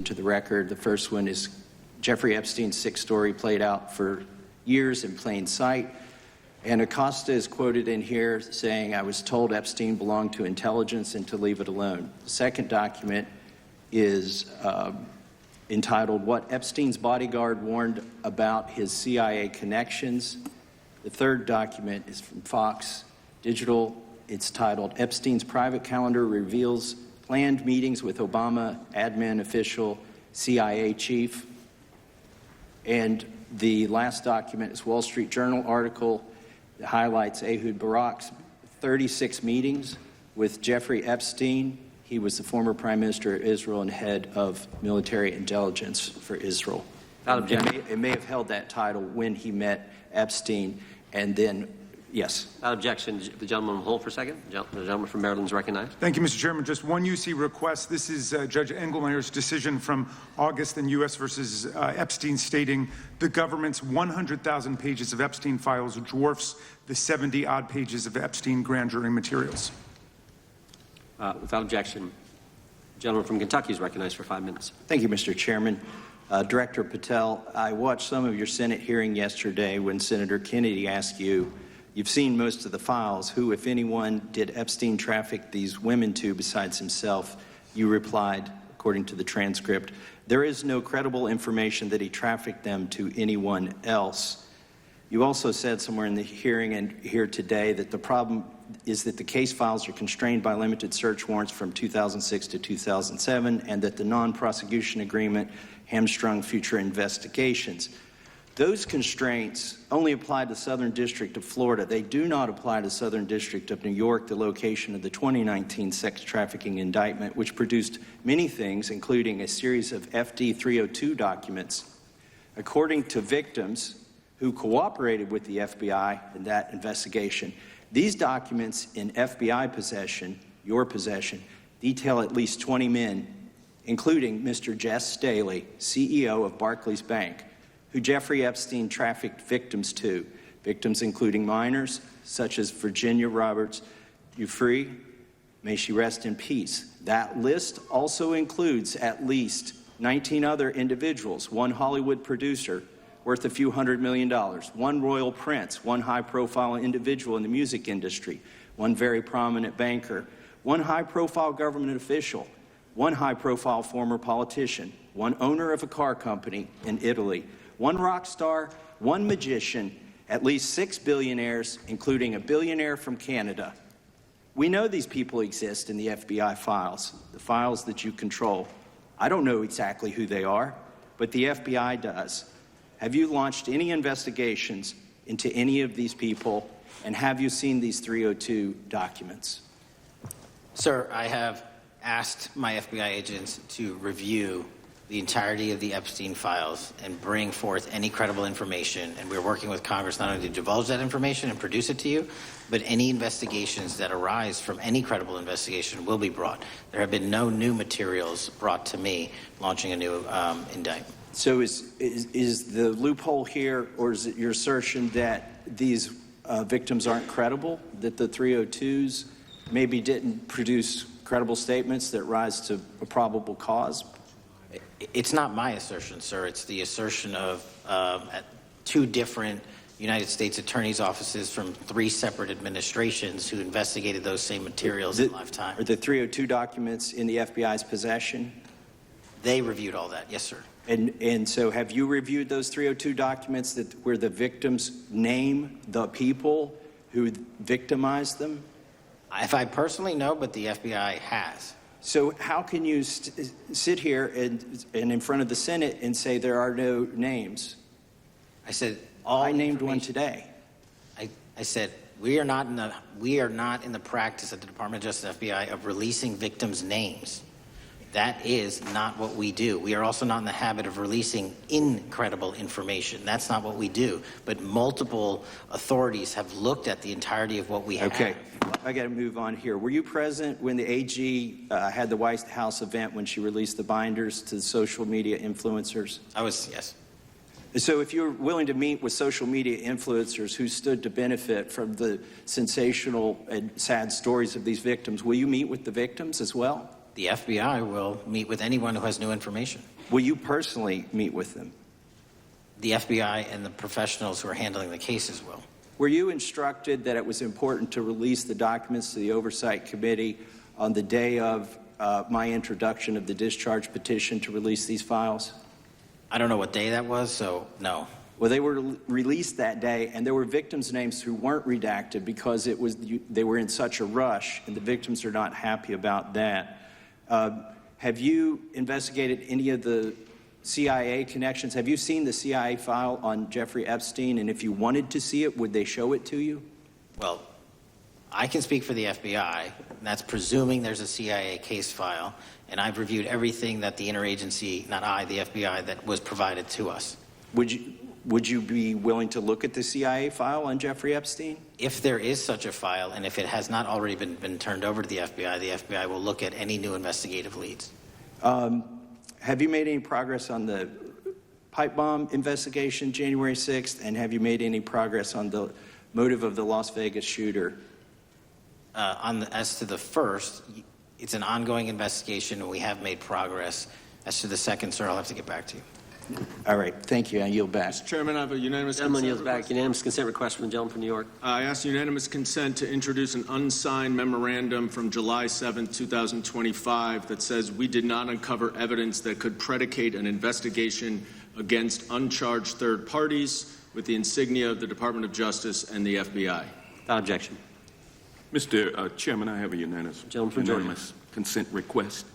into the record. The first one is Jeffrey Epstein's sick story played out for years in plain sight. And Acosta is quoted in here saying, "I was told Epstein belonged to intelligence and to leave it alone." The second document is entitled, "What Epstein's Bodyguard Warned About His CIA Connections." The third document is from Fox Digital. It's titled, "Epstein's Private Calendar Reveals Planned Meetings with Obama Admin Official, CIA Chief." And the last document is Wall Street Journal article that highlights Ehud Barak's 36 meetings with Jeffrey Epstein. He was the former Prime Minister of Israel and head of military intelligence for Israel. It may have held that title when he met Epstein, and then, yes. Without objection, the gentleman will hold for a second. The gentleman from Maryland is recognized. Thank you, Mr. Chairman. Just one UC request. This is Judge Engelmeyer's decision from August in U.S. versus Epstein, stating the government's 100,000 pages of Epstein files dwarfs the 70-odd pages of Epstein grand jury materials. Without objection, the gentleman from Kentucky is recognized for 5 minutes. Thank you, Mr. Chairman. Director Patel, I watched some of your Senate hearing yesterday when Senator Kennedy asked you, "You've seen most of the files. Who, if anyone, did Epstein traffic these women to besides himself?" You replied, according to the transcript, "There is no credible information that he trafficked them to anyone else." You also said somewhere in the hearing and here today that the problem is that the case files are constrained by limited search warrants from 2006 to 2007 and that the non-prosecution agreement hamstrung future investigations. Those constraints only apply to the Southern District of Florida. They do not apply to the Southern District of New York, the location of the 2019 sex trafficking indictment, which produced many things, including a series of FD 302 documents. According to victims who cooperated with the FBI in that investigation, these documents in FBI possession, your possession, detail at least 20 men, including Mr. Jess Staley, CEO of Barclays Bank, who Jeffrey Epstein trafficked victims to, victims including minors, such as Virginia Roberts Giuffre, may she rest in peace. That list also includes at least 19 other individuals, one Hollywood producer worth a few $100 million, one royal prince, one high-profile individual in the music industry, one very prominent banker, one high-profile government official, one high-profile former politician, one owner of a car company in Italy, one rock star, one magician, at least 6 billionaires, including a billionaire from Canada. We know these people exist in the FBI files, the files that you control. I don't know exactly who they are, but the FBI does. Have you launched any investigations into any of these people, and have you seen these 302 documents? Sir, I have asked my FBI agents to review the entirety of the Epstein files and bring forth any credible information, and we're working with Congress not only to divulge that information and produce it to you, but any investigations that arise from any credible investigation will be brought. There have been no new materials brought to me launching a new indictment. So is the loophole here, or is it your assertion that these victims aren't credible, that the 302s maybe didn't produce credible statements that rise to a probable cause? It's not my assertion, sir. It's the assertion of 2 different United States attorneys' offices from 3 separate administrations who investigated those same materials in lifetime. Are the 302 documents in the FBI's possession? They reviewed all that, yes, sir. And so have you reviewed those 302 documents where the victims name the people who victimized them? If I personally know, but the FBI has. So how can you sit here and in front of the Senate and say there are no names? I said I named one today. I said we are not in the practice at the Department of Justice FBI of releasing victims' names. That is not what we do. We are also not in the habit of releasing incredible information. That's not what we do. But multiple authorities have looked at the entirety of what we have. Okay, I got to move on here. Were you present when the AG had the White House event when she released the binders to the social media influencers? I was, yes. So if you're willing to meet with social media influencers who stood to benefit from the sensational and sad stories of these victims, will you meet with the victims as well? The FBI will meet with anyone who has new information. Will you personally meet with them? The FBI and the professionals who are handling the cases will. Were you instructed that it was important to release the documents to the Oversight Committee on the day of my introduction of the discharge petition to release these files? I don't know what day that was, so no. Well, they were released that day, and there were victims' names who weren't redacted because they were in such a rush, and the victims are not happy about that. Have you investigated any of the CIA connections? Have you seen the CIA file on Jeffrey Epstein? And if you wanted to see it, would they show it to you? Well, I can speak for the FBI, and that's presuming there's a CIA case file, and I've reviewed everything that the interagency, not I, the FBI, that was provided to us. Would you be willing to look at the CIA file on Jeffrey Epstein? If there is such a file, and if it has not already been turned over to the FBI will look at any new investigative leads. Have you made any progress on the pipe bomb investigation January 6th, and have you made any progress on the motive of the Las Vegas shooter? As to the first, it's an ongoing investigation, and we have made progress. As to the second, sir, I'll have to get back to you. All right, thank you. I yield back. Mr. Chairman, I have a unanimous Gentleman consent yields back. request. Unanimous consent request from the gentleman from New York. I ask unanimous consent to introduce an unsigned memorandum from July 7, 2025 that says we did not uncover evidence that could predicate an investigation against uncharged third parties with the insignia of the Department of Justice and the FBI. Without objection. Mr. Chairman, I have a Gentleman from Georgia. unanimous consent request.